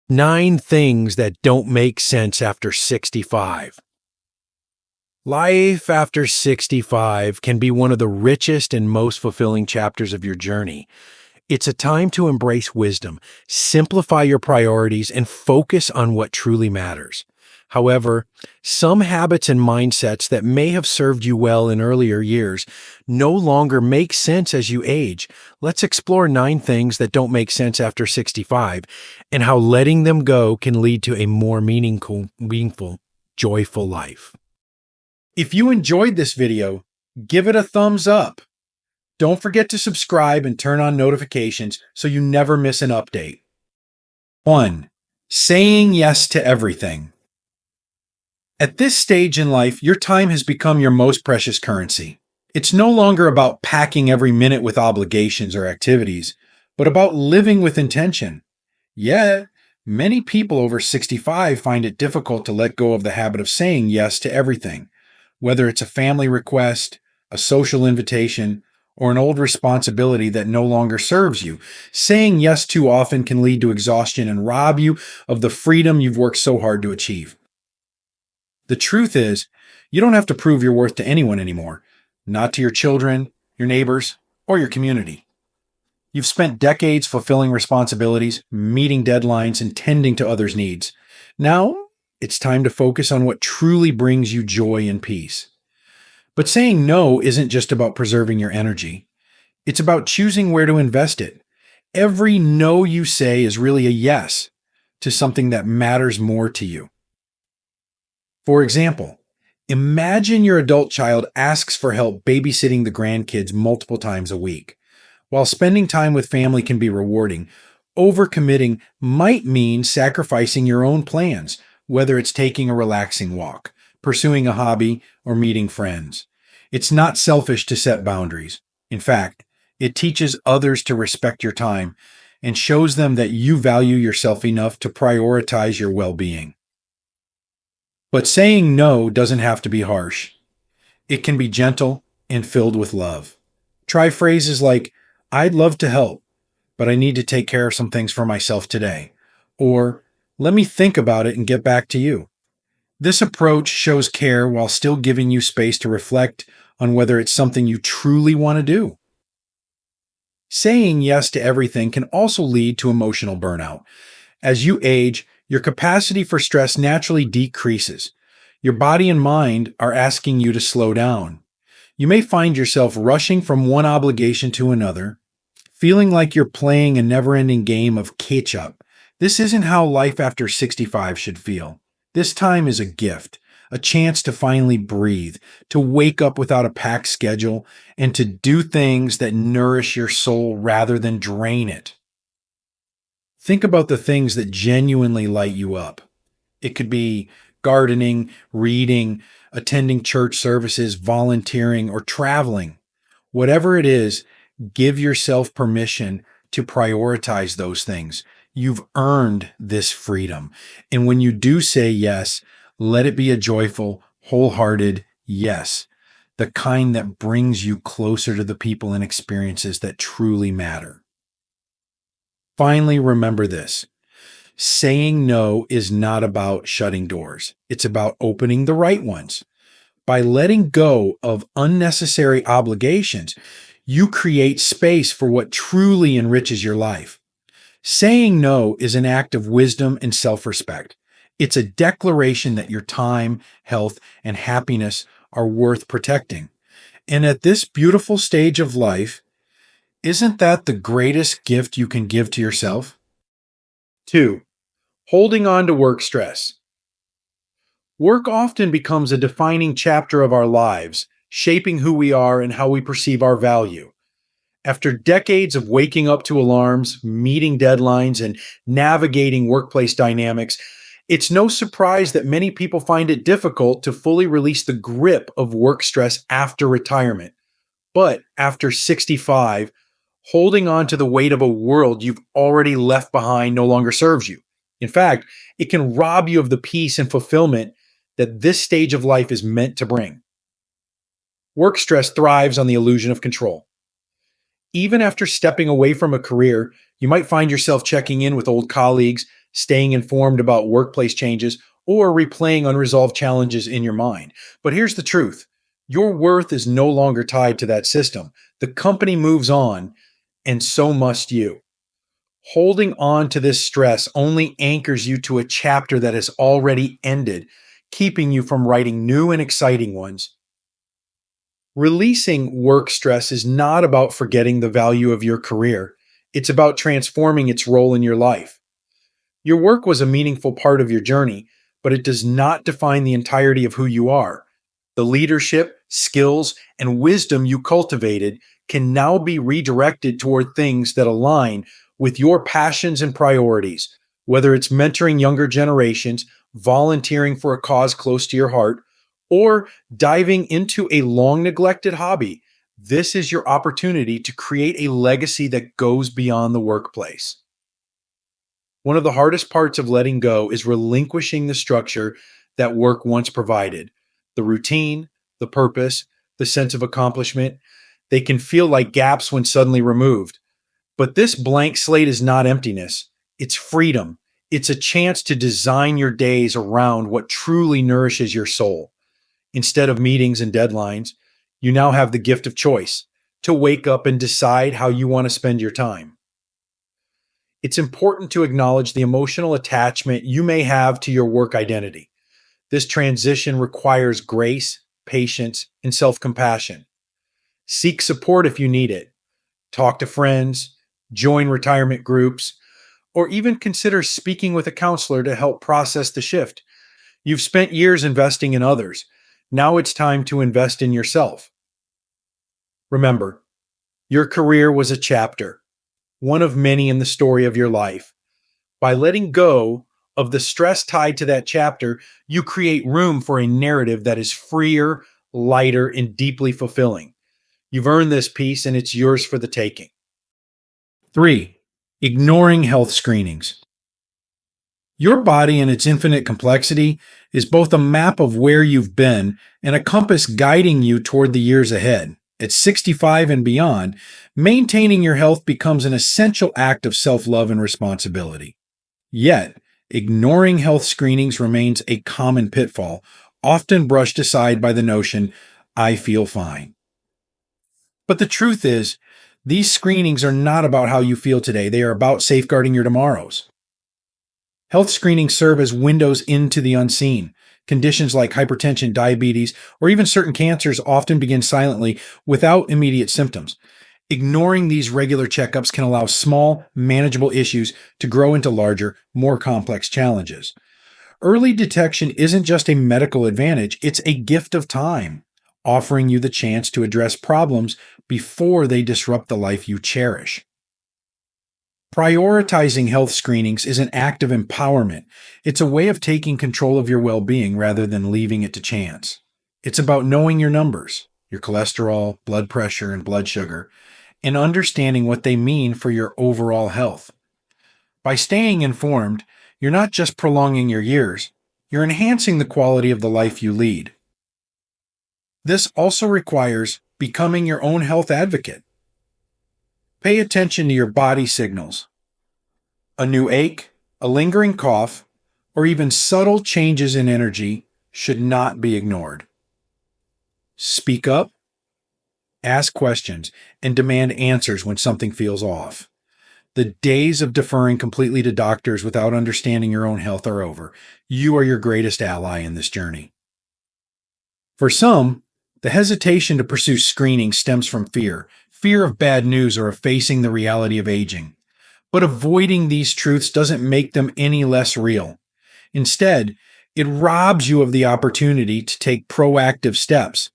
9 things that don't make sense after 65. Life after 65 can be one of the richest and most fulfilling chapters of your journey. It's a time to embrace wisdom, simplify your priorities, and focus on what truly matters. However, some habits and mindsets that may have served you well in earlier years no longer make sense as you age. Let's explore 9 things that don't make sense after 65 and how letting them go can lead to a more meaningful, joyful life. If you enjoyed this video, give it a thumbs up. Don't forget to subscribe and turn on notifications so you never miss an update. 1. Saying yes to everything. At this stage in life, your time has become your most precious currency. It's no longer about packing every minute with obligations or activities, but about living with intention. Yet, many people over 65 find it difficult to let go of the habit of saying yes to everything, whether it's a family request, a social invitation, or an old responsibility that no longer serves you. Saying yes too often can lead to exhaustion and rob you of the freedom you've worked so hard to achieve. The truth is, you don't have to prove your worth to anyone anymore, not to your children, your neighbors, or your community. You've spent decades fulfilling responsibilities, meeting deadlines, and tending to others' needs. Now, it's time to focus on what truly brings you joy and peace. But saying no isn't just about preserving your energy. It's about choosing where to invest it. Every no you say is really a yes to something that matters more to you. For example, imagine your adult child asks for help babysitting the grandkids multiple times a week. While spending time with family can be rewarding, overcommitting might mean sacrificing your own plans, whether it's taking a relaxing walk, pursuing a hobby, or meeting friends. It's not selfish to set boundaries. In fact, it teaches others to respect your time and shows them that you value yourself enough to prioritize your well-being. But saying no doesn't have to be harsh. It can be gentle and filled with love. Try phrases like, "I'd love to help, but I need to take care of some things for myself today," or "Let me think about it and get back to you." This approach shows care while still giving you space to reflect on whether it's something you truly want to do. Saying yes to everything can also lead to emotional burnout. As you age, your capacity for stress naturally decreases. Your body and mind are asking you to slow down. You may find yourself rushing from one obligation to another, feeling like you're playing a never-ending game of catch-up. This isn't how life after 65 should feel. This time is a gift, a chance to finally breathe, to wake up without a packed schedule, and to do things that nourish your soul rather than drain it. Think about the things that genuinely light you up. It could be gardening, reading, attending church services, volunteering, or traveling. Whatever it is, give yourself permission to prioritize those things. You've earned this freedom. And when you do say yes, let it be a joyful, wholehearted yes, the kind that brings you closer to the people and experiences that truly matter. Finally, remember this. Saying no is not about shutting doors. It's about opening the right ones. By letting go of unnecessary obligations, you create space for what truly enriches your life. Saying no is an act of wisdom and self-respect. It's a declaration that your time, health, and happiness are worth protecting. And at this beautiful stage of life, isn't that the greatest gift you can give to yourself? 2. Holding on to work stress. Work often becomes a defining chapter of our lives, shaping who we are and how we perceive our value. After decades of waking up to alarms, meeting deadlines, and navigating workplace dynamics, it's no surprise that many people find it difficult to fully release the grip of work stress after retirement. But after 65, holding on to the weight of a world you've already left behind no longer serves you. In fact, it can rob you of the peace and fulfillment that this stage of life is meant to bring. Work stress thrives on the illusion of control. Even after stepping away from a career, you might find yourself checking in with old colleagues, staying informed about workplace changes, or replaying unresolved challenges in your mind. But here's the truth: your worth is no longer tied to that system. The company moves on, and so must you. Holding on to this stress only anchors you to a chapter that has already ended, keeping you from writing new and exciting ones. Releasing work stress is not about forgetting the value of your career. It's about transforming its role in your life. Your work was a meaningful part of your journey, but it does not define the entirety of who you are. The leadership, skills, and wisdom you cultivated can now be redirected toward things that align with your passions and priorities, whether it's mentoring younger generations, volunteering for a cause close to your heart, or diving into a long neglected hobby. This is your opportunity to create a legacy that goes beyond the workplace. One of the hardest parts of letting go is relinquishing the structure that work once provided. The routine, the purpose, the sense of accomplishment, they can feel like gaps when suddenly removed. But this blank slate is not emptiness, it's freedom. It's a chance to design your days around what truly nourishes your soul. Instead of meetings and deadlines, you now have the gift of choice to wake up and decide how you want to spend your time. It's important to acknowledge the emotional attachment you may have to your work identity. This transition requires grace, patience, and self compassion. Seek support if you need it. Talk to friends, join retirement groups, or even consider speaking with a counselor to help process the shift. You've spent years investing in others. Now it's time to invest in yourself. Remember, your career was a chapter, one of many in the story of your life. By letting go of the stress tied to that chapter, you create room for a narrative that is freer, lighter, and deeply fulfilling. You've earned this peace, and it's yours for the taking. 3. Ignoring health screenings. Your body in its infinite complexity is both a map of where you've been and a compass guiding you toward the years ahead. At 65 and beyond, maintaining your health becomes an essential act of self-love and responsibility. Yet, ignoring health screenings remains a common pitfall, often brushed aside by the notion, "I feel fine." But the truth is, these screenings are not about how you feel today, they are about safeguarding your tomorrows. Health screenings serve as windows into the unseen. Conditions like hypertension, diabetes, or even certain cancers often begin silently without immediate symptoms. Ignoring these regular checkups can allow small, manageable issues to grow into larger, more complex challenges. Early detection isn't just a medical advantage, it's a gift of time, offering you the chance to address problems before they disrupt the life you cherish. Prioritizing health screenings is an act of empowerment. It's a way of taking control of your well-being rather than leaving it to chance. It's about knowing your numbers, your cholesterol, blood pressure, and blood sugar, and understanding what they mean for your overall health. By staying informed, you're not just prolonging your years, you're enhancing the quality of the life you lead. This also requires becoming your own health advocate. Pay attention to your body signals. A new ache, a lingering cough, or even subtle changes in energy should not be ignored. Speak up, ask questions, and demand answers when something feels off. The days of deferring completely to doctors without understanding your own health are over. You are your greatest ally in this journey. For some, the hesitation to pursue screening stems from fear of bad news or of facing the reality of aging. But avoiding these truths doesn't make them any less real. Instead, it robs you of the opportunity to take proactive steps.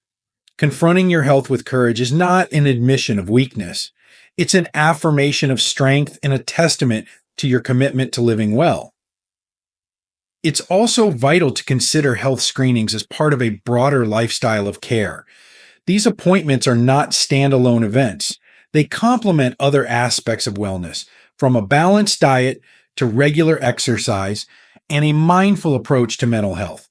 Confronting your health with courage is not an admission of weakness. It's an affirmation of strength and a testament to your commitment to living well. It's also vital to consider health screenings as part of a broader lifestyle of care. These appointments are not standalone events. They complement other aspects of wellness, from a balanced diet to regular exercise and a mindful approach to mental health.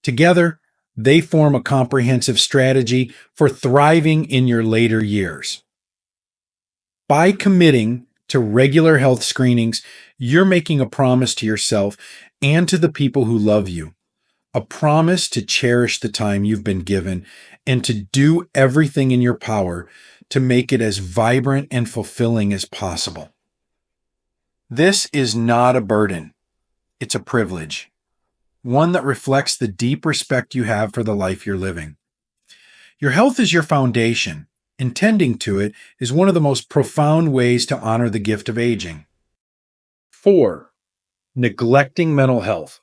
Together, they form a comprehensive strategy for thriving in your later years. By committing to regular health screenings, you're making a promise to yourself and to the people who love you. A promise to cherish the time you've been given and to do everything in your power to make it as vibrant and fulfilling as possible. This is not a burden, it's a privilege, one that reflects the deep respect you have for the life you're living. Your health is your foundation, and tending to it is one of the most profound ways to honor the gift of aging. 4. Neglecting mental health.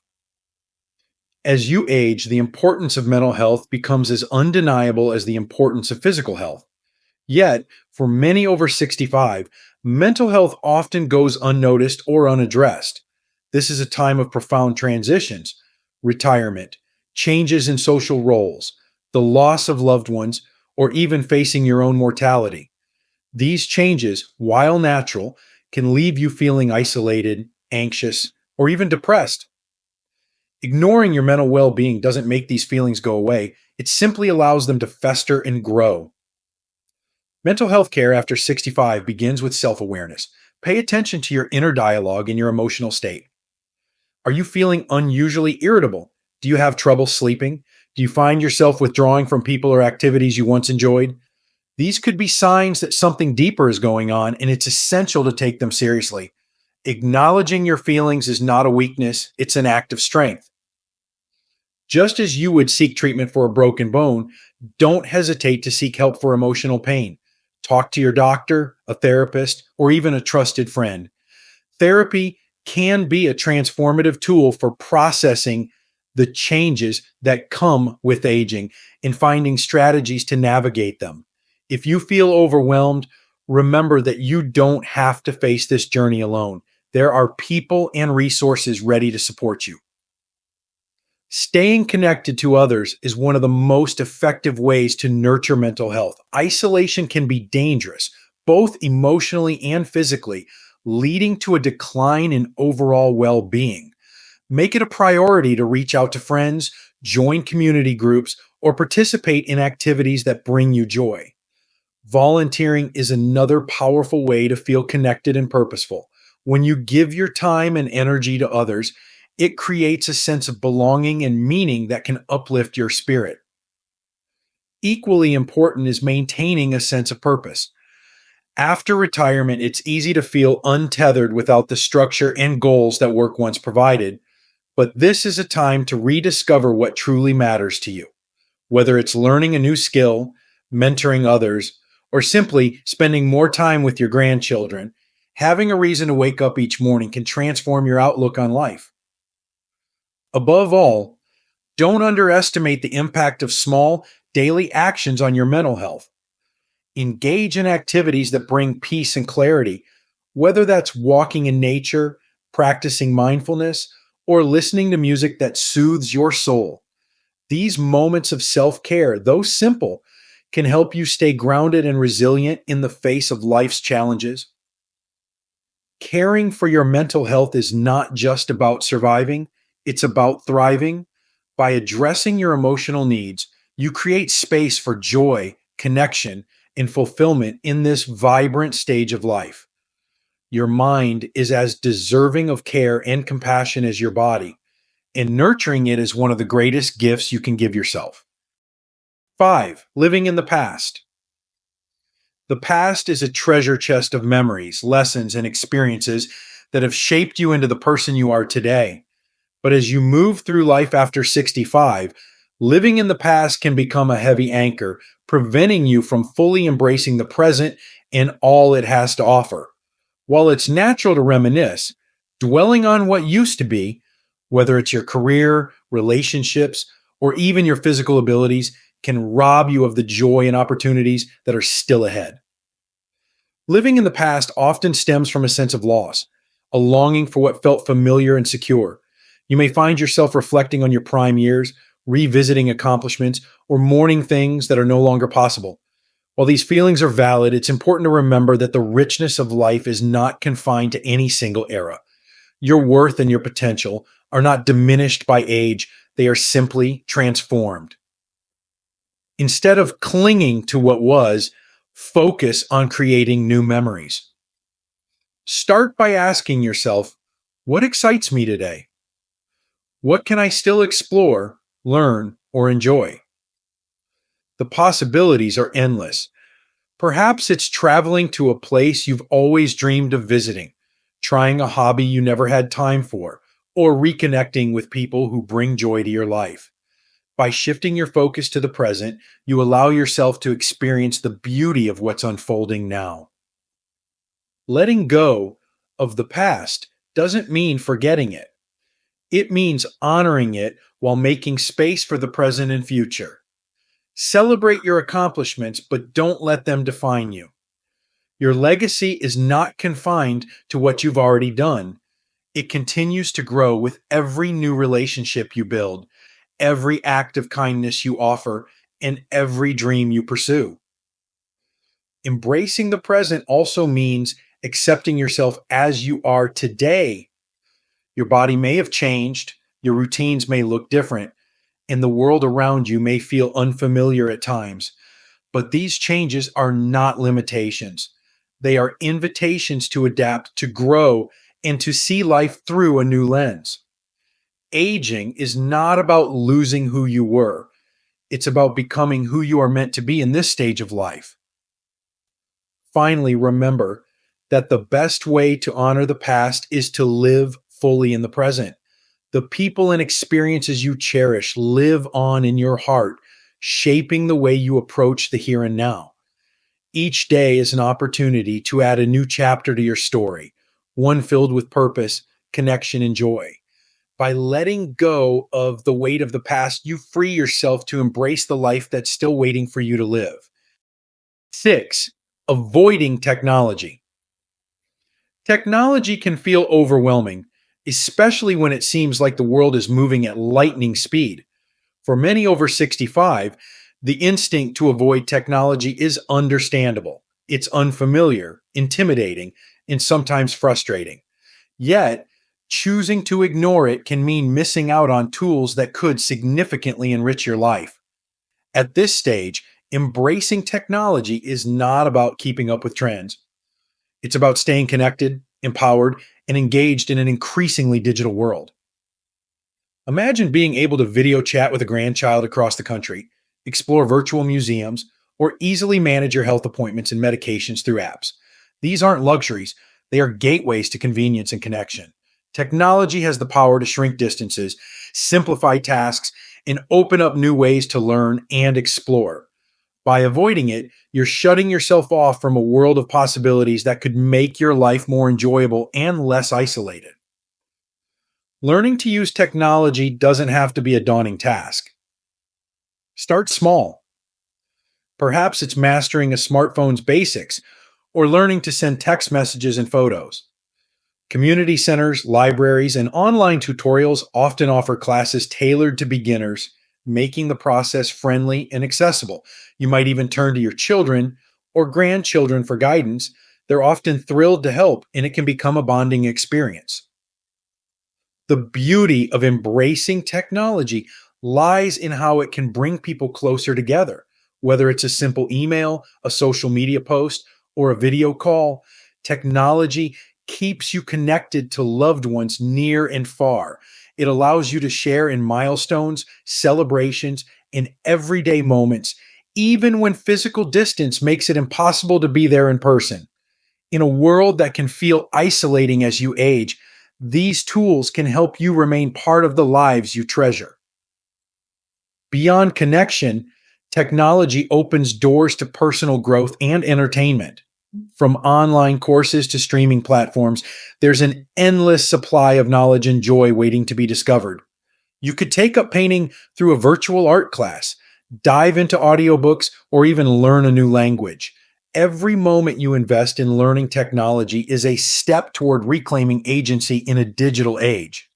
As you age, the importance of mental health becomes as undeniable as the importance of physical health. Yet, for many over 65, mental health often goes unnoticed or unaddressed. This is a time of profound transitions, retirement, changes in social roles, the loss of loved ones, or even facing your own mortality. These changes, while natural, can leave you feeling isolated, anxious, or even depressed. Ignoring your mental well being doesn't make these feelings go away, it simply allows them to fester and grow. Mental health care after 65 begins with self awareness. Pay attention to your inner dialogue and your emotional state. Are you feeling unusually irritable? Do you have trouble sleeping? Do you find yourself withdrawing from people or activities you once enjoyed? These could be signs that something deeper is going on, and it's essential to take them seriously. Acknowledging your feelings is not a weakness, it's an act of strength. Just as you would seek treatment for a broken bone, don't hesitate to seek help for emotional pain. Talk to your doctor, a therapist, or even a trusted friend. Therapy can be a transformative tool for processing the changes that come with aging and finding strategies to navigate them. If you feel overwhelmed, remember that you don't have to face this journey alone. There are people and resources ready to support you. Staying connected to others is one of the most effective ways to nurture mental health. Isolation can be dangerous, both emotionally and physically, leading to a decline in overall well being. Make it a priority to reach out to friends, join community groups, or participate in activities that bring you joy. Volunteering is another powerful way to feel connected and purposeful. When you give your time and energy to others, it creates a sense of belonging and meaning that can uplift your spirit. Equally important is maintaining a sense of purpose. After retirement, it's easy to feel untethered without the structure and goals that work once provided, but this is a time to rediscover what truly matters to you. Whether it's learning a new skill, mentoring others, or simply spending more time with your grandchildren, having a reason to wake up each morning can transform your outlook on life. Above all, don't underestimate the impact of small, daily actions on your mental health. Engage in activities that bring peace and clarity, whether that's walking in nature, practicing mindfulness, or listening to music that soothes your soul. These moments of self care, though simple, can help you stay grounded and resilient in the face of life's challenges. Caring for your mental health is not just about surviving, it's about thriving. By addressing your emotional needs, you create space for joy, connection, and fulfillment in this vibrant stage of life. Your mind is as deserving of care and compassion as your body, and nurturing it is one of the greatest gifts you can give yourself. 5. Living in the past. The past is a treasure chest of memories, lessons, and experiences that have shaped you into the person you are today. But as you move through life after 65, living in the past can become a heavy anchor, preventing you from fully embracing the present and all it has to offer. While it's natural to reminisce, dwelling on what used to be, whether it's your career, relationships, or even your physical abilities, can rob you of the joy and opportunities that are still ahead. Living in the past often stems from a sense of loss, a longing for what felt familiar and secure. You may find yourself reflecting on your prime years, revisiting accomplishments, or mourning things that are no longer possible. While these feelings are valid, it's important to remember that the richness of life is not confined to any single era. Your worth and your potential are not diminished by age, they are simply transformed. Instead of clinging to what was, focus on creating new memories. Start by asking yourself, what excites me today? What can I still explore, learn, or enjoy? The possibilities are endless. Perhaps it's traveling to a place you've always dreamed of visiting, trying a hobby you never had time for, or reconnecting with people who bring joy to your life. By shifting your focus to the present, you allow yourself to experience the beauty of what's unfolding now. Letting go of the past doesn't mean forgetting it. It means honoring it while making space for the present and future. Celebrate your accomplishments, but don't let them define you. Your legacy is not confined to what you've already done. It continues to grow with every new relationship you build, every act of kindness you offer, and every dream you pursue. Embracing the present also means accepting yourself as you are today. Your body may have changed, your routines may look different, and the world around you may feel unfamiliar at times. But these changes are not limitations. They are invitations to adapt, to grow, and to see life through a new lens. Aging is not about losing who you were. It's about becoming who you are meant to be in this stage of life. Finally, remember that the best way to honor the past is to live fully in the present. The people and experiences you cherish live on in your heart, shaping the way you approach the here and now. Each day is an opportunity to add a new chapter to your story, one filled with purpose, connection, and joy. By letting go of the weight of the past, you free yourself to embrace the life that's still waiting for you to live. 6. Avoiding technology. Technology can feel overwhelming, especially when it seems like the world is moving at lightning speed. For many over 65, the instinct to avoid technology is understandable. It's unfamiliar, intimidating, and sometimes frustrating. Yet, choosing to ignore it can mean missing out on tools that could significantly enrich your life. At this stage, embracing technology is not about keeping up with trends. It's about staying connected, empowered, and engaged in an increasingly digital world. Imagine being able to video chat with a grandchild across the country, explore virtual museums, or easily manage your health appointments and medications through apps. These aren't luxuries, they are gateways to convenience and connection. Technology has the power to shrink distances, simplify tasks, and open up new ways to learn and explore. By avoiding it, you're shutting yourself off from a world of possibilities that could make your life more enjoyable and less isolated. Learning to use technology doesn't have to be a daunting task. Start small. Perhaps it's mastering a smartphone's basics or learning to send text messages and photos. Community centers, libraries, and online tutorials often offer classes tailored to beginners, making the process friendly and accessible. You might even turn to your children or grandchildren for guidance. They're often thrilled to help, and it can become a bonding experience. The beauty of embracing technology lies in how it can bring people closer together. Whether it's a simple email, a social media post, or a video call, technology keeps you connected to loved ones near and far. It allows you to share in milestones, celebrations, and everyday moments, even when physical distance makes it impossible to be there in person. In a world that can feel isolating as you age, these tools can help you remain part of the lives you treasure. Beyond connection, technology opens doors to personal growth and entertainment. From online courses to streaming platforms, there's an endless supply of knowledge and joy waiting to be discovered. You could take up painting through a virtual art class, dive into audiobooks, or even learn a new language. Every moment you invest in learning technology is a step toward reclaiming agency in a digital age.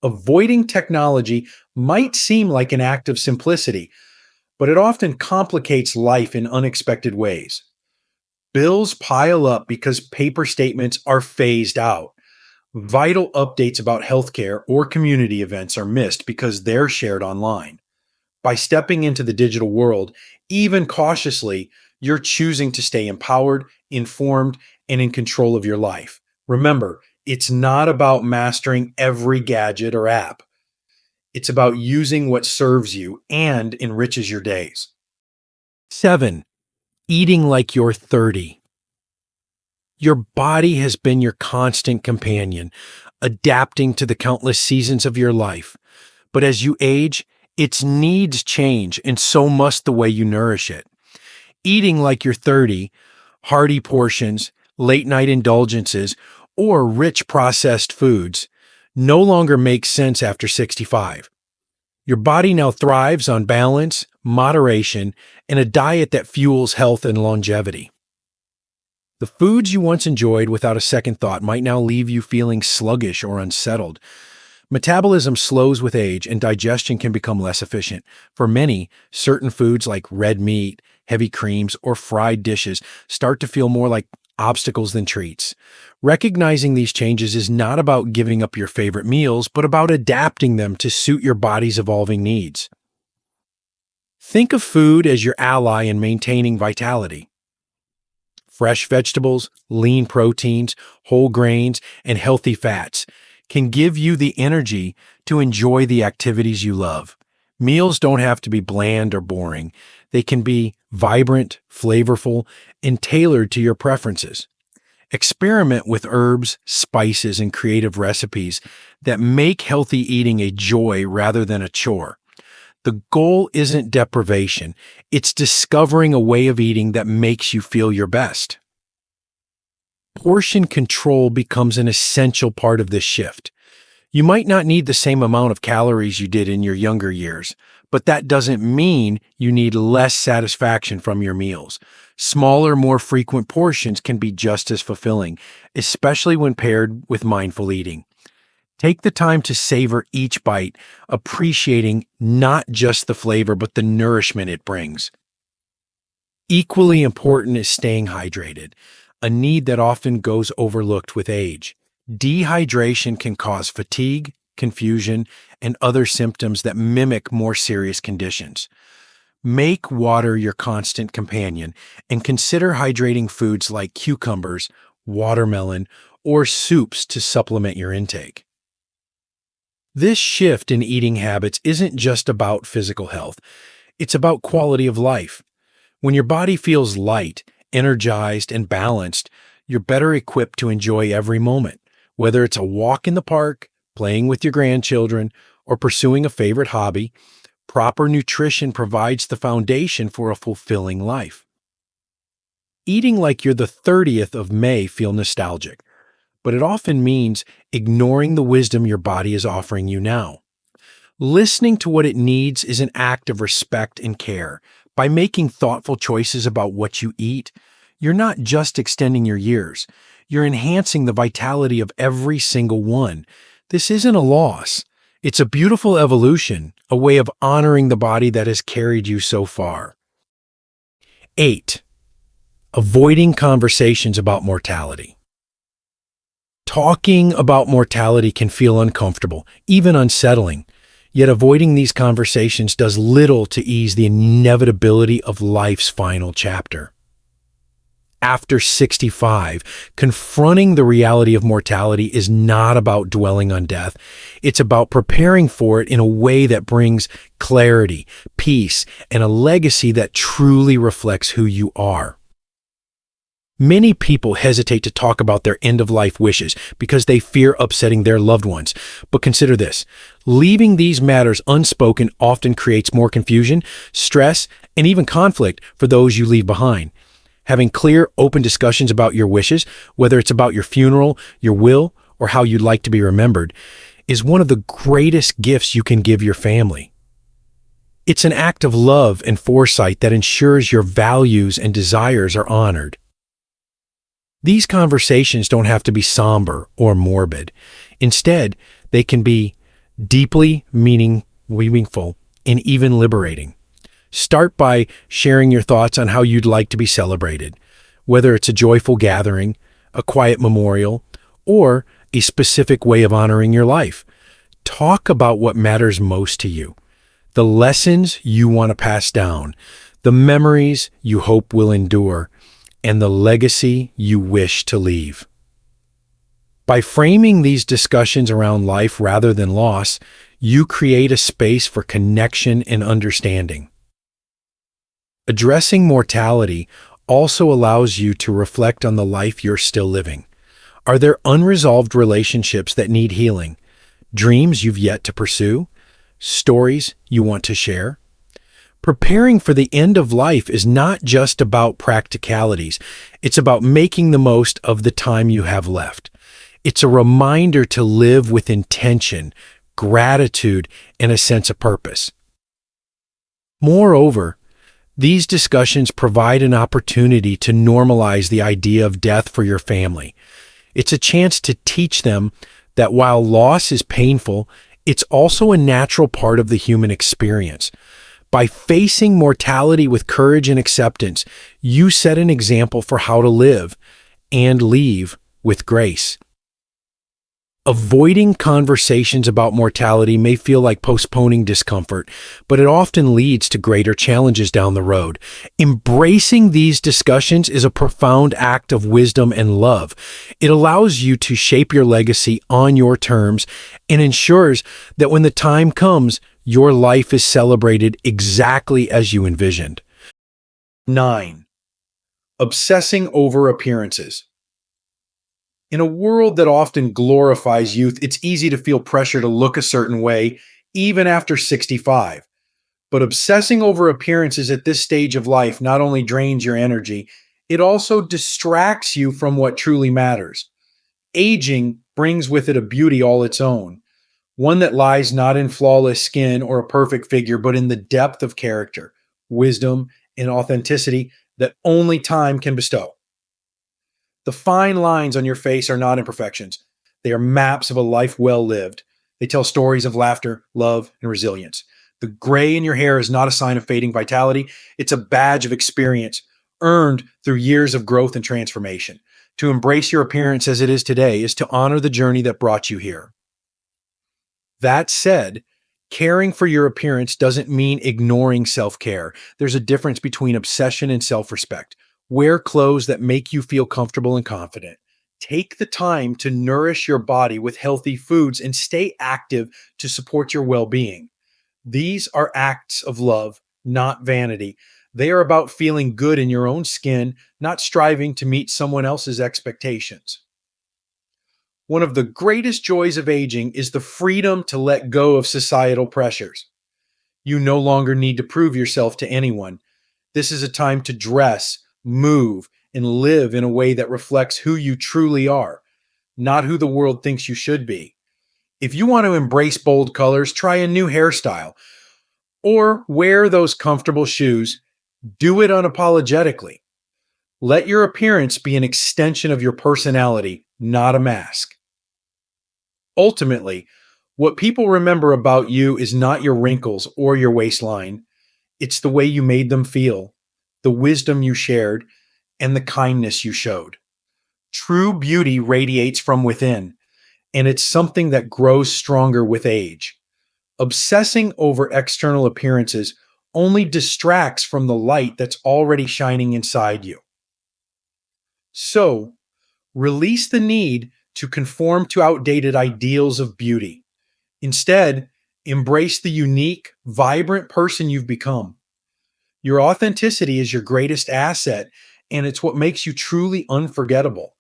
Avoiding technology might seem like an act of simplicity, but it often complicates life in unexpected ways. Bills pile up because paper statements are phased out. Vital updates about healthcare or community events are missed because they're shared online. By stepping into the digital world, even cautiously, you're choosing to stay empowered, informed, and in control of your life. Remember, it's not about mastering every gadget or app. It's about using what serves you and enriches your days. 7. Eating like you're 30. Your body has been your constant companion, adapting to the countless seasons of your life. But as you age, its needs change, and so must the way you nourish it. Eating like you're 30, hearty portions, late night indulgences, or rich processed foods no longer makes sense after 65. Your body now thrives on balance, moderation, and a diet that fuels health and longevity. The foods you once enjoyed without a second thought might now leave you feeling sluggish or unsettled. Metabolism slows with age and digestion can become less efficient. For many, certain foods like red meat, heavy creams, or fried dishes start to feel more like obstacles than treats. Recognizing these changes is not about giving up your favorite meals, but about adapting them to suit your body's evolving needs. Think of food as your ally in maintaining vitality. Fresh vegetables, lean proteins, whole grains, and healthy fats can give you the energy to enjoy the activities you love. Meals don't have to be bland or boring. They can be vibrant, flavorful, and tailored to your preferences. Experiment with herbs, spices, and creative recipes that make healthy eating a joy rather than a chore. The goal isn't deprivation, it's discovering a way of eating that makes you feel your best. Portion control becomes an essential part of this shift. You might not need the same amount of calories you did in your younger years, but that doesn't mean you need less satisfaction from your meals. Smaller, more frequent portions can be just as fulfilling, especially when paired with mindful eating. Take the time to savor each bite, appreciating not just the flavor, but the nourishment it brings. Equally important is staying hydrated, a need that often goes overlooked with age. Dehydration can cause fatigue, confusion, and other symptoms that mimic more serious conditions. Make water your constant companion and consider hydrating foods like cucumbers, watermelon, or soups to supplement your intake. This shift in eating habits isn't just about physical health, it's about quality of life. When your body feels light, energized, and balanced, you're better equipped to enjoy every moment. Whether it's a walk in the park, playing with your grandchildren, or pursuing a favorite hobby, proper nutrition provides the foundation for a fulfilling life. Eating like you're the 30th of May feel nostalgic, but it often means ignoring the wisdom your body is offering you now. Listening to what it needs is an act of respect and care. By making thoughtful choices about what you eat, you're not just extending your years, you're enhancing the vitality of every single one. This isn't a loss. It's a beautiful evolution, a way of honoring the body that has carried you so far. 8. Avoiding conversations about mortality. Talking about mortality can feel uncomfortable, even unsettling. Yet avoiding these conversations does little to ease the inevitability of life's final chapter. After 65, confronting the reality of mortality is not about dwelling on death. It's about preparing for it in a way that brings clarity, peace, and a legacy that truly reflects who you are. Many people hesitate to talk about their end-of-life wishes because they fear upsetting their loved ones. But consider this: leaving these matters unspoken often creates more confusion, stress, and even conflict for those you leave behind. Having clear, open discussions about your wishes, whether it's about your funeral, your will, or how you'd like to be remembered, is one of the greatest gifts you can give your family. It's an act of love and foresight that ensures your values and desires are honored. These conversations don't have to be somber or morbid. Instead, they can be deeply meaningful and even liberating. Start by sharing your thoughts on how you'd like to be celebrated, whether it's a joyful gathering, a quiet memorial, or a specific way of honoring your life. Talk about what matters most to you, the lessons you want to pass down, the memories you hope will endure, and the legacy you wish to leave. By framing these discussions around life rather than loss, you create a space for connection and understanding. Addressing mortality also allows you to reflect on the life you're still living. Are there unresolved relationships that need healing? Dreams you've yet to pursue? Stories you want to share? Preparing for the end of life is not just about practicalities. It's about making the most of the time you have left. It's a reminder to live with intention, gratitude, and a sense of purpose. Moreover, these discussions provide an opportunity to normalize the idea of death for your family. It's a chance to teach them that while loss is painful, it's also a natural part of the human experience. By facing mortality with courage and acceptance, you set an example for how to live and leave with grace. Avoiding conversations about mortality may feel like postponing discomfort, but it often leads to greater challenges down the road. Embracing these discussions is a profound act of wisdom and love. It allows you to shape your legacy on your terms and ensures that when the time comes, your life is celebrated exactly as you envisioned. 9. Obsessing over appearances. In a world that often glorifies youth, it's easy to feel pressure to look a certain way, even after 65. But obsessing over appearances at this stage of life not only drains your energy, it also distracts you from what truly matters. Aging brings with it a beauty all its own, one that lies not in flawless skin or a perfect figure, but in the depth of character, wisdom, and authenticity that only time can bestow. The fine lines on your face are not imperfections. They are maps of a life well lived. They tell stories of laughter, love, and resilience. The gray in your hair is not a sign of fading vitality. It's a badge of experience earned through years of growth and transformation. To embrace your appearance as it is today is to honor the journey that brought you here. That said, caring for your appearance doesn't mean ignoring self-care. There's a difference between obsession and self-respect. Wear clothes that make you feel comfortable and confident. Take the time to nourish your body with healthy foods and stay active to support your well-being. These are acts of love, not vanity. They are about feeling good in your own skin, not striving to meet someone else's expectations. One of the greatest joys of aging is the freedom to let go of societal pressures. You no longer need to prove yourself to anyone. This is a time to dress, move, and live in a way that reflects who you truly are, not who the world thinks you should be. If you want to embrace bold colors, try a new hairstyle, or wear those comfortable shoes. Do it unapologetically. Let your appearance be an extension of your personality, not a mask. Ultimately, what people remember about you is not your wrinkles or your waistline. It's the way you made them feel, the wisdom you shared, and the kindness you showed. True beauty radiates from within, and it's something that grows stronger with age. Obsessing over external appearances only distracts from the light that's already shining inside you. So, release the need to conform to outdated ideals of beauty. Instead, embrace the unique, vibrant person you've become. Your authenticity is your greatest asset, and it's what makes you truly unforgettable.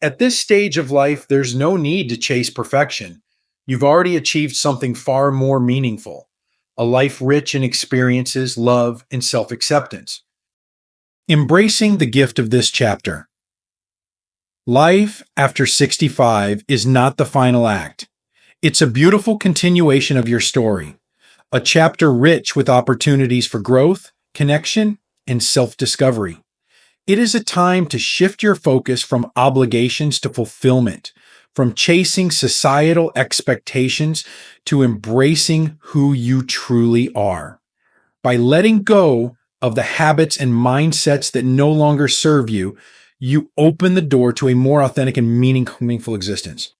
At this stage of life, there's no need to chase perfection. You've already achieved something far more meaningful, a life rich in experiences, love, and self acceptance. Embracing the gift of this chapter. Life after 65 is not the final act. It's a beautiful continuation of your story, a chapter rich with opportunities for growth, connection, and self-discovery. It is a time to shift your focus from obligations to fulfillment, from chasing societal expectations to embracing who you truly are. By letting go of the habits and mindsets that no longer serve you, you open the door to a more authentic and meaningful existence.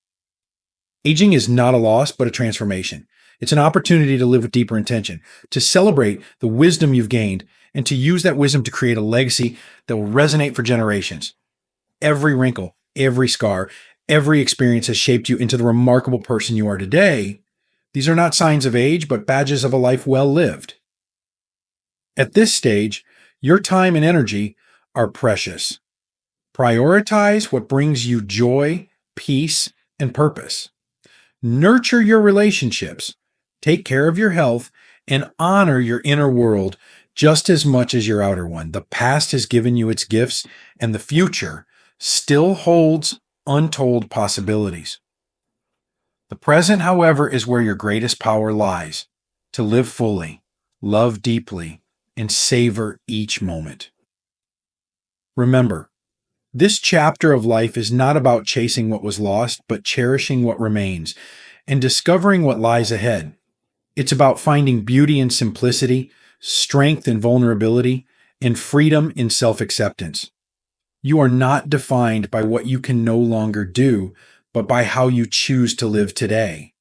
Aging is not a loss, but a transformation. It's an opportunity to live with deeper intention, to celebrate the wisdom you've gained, and to use that wisdom to create a legacy that will resonate for generations. Every wrinkle, every scar, every experience has shaped you into the remarkable person you are today. These are not signs of age, but badges of a life well lived. At this stage, your time and energy are precious. Prioritize what brings you joy, peace, and purpose. Nurture your relationships, take care of your health, and honor your inner world just as much as your outer one. The past has given you its gifts, and the future still holds untold possibilities. The present, however, is where your greatest power lies, to live fully, love deeply, and savor each moment. Remember, this chapter of life is not about chasing what was lost, but cherishing what remains and discovering what lies ahead. It's about finding beauty in simplicity, strength in vulnerability, and freedom in self-acceptance. You are not defined by what you can no longer do, but by how you choose to live today.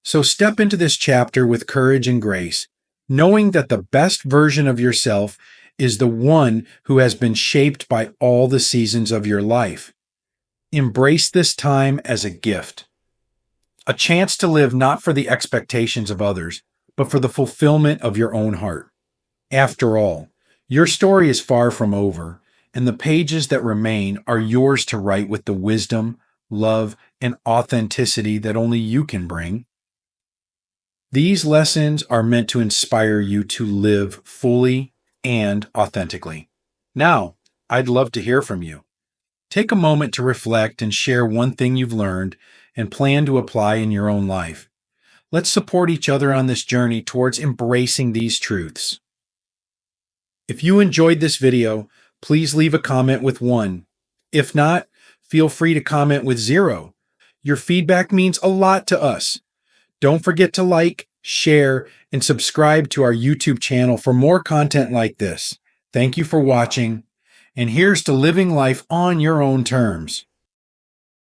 So step into this chapter with courage and grace, knowing that the best version of yourself is the one who has been shaped by all the seasons of your life. Embrace this time as a gift, a chance to live not for the expectations of others, but for the fulfillment of your own heart. After all, your story is far from over, and the pages that remain are yours to write with the wisdom, love, and authenticity that only you can bring. These lessons are meant to inspire you to live fully and authentically. Now, I'd love to hear from you. Take a moment to reflect and share one thing you've learned and plan to apply in your own life. Let's support each other on this journey towards embracing these truths. If you enjoyed this video, please leave a comment with 1. If not, feel free to comment with 0. Your feedback means a lot to us. Don't forget to like, share, and subscribe to our YouTube channel for more content like this. Thank you for watching, and here's to living life on your own terms.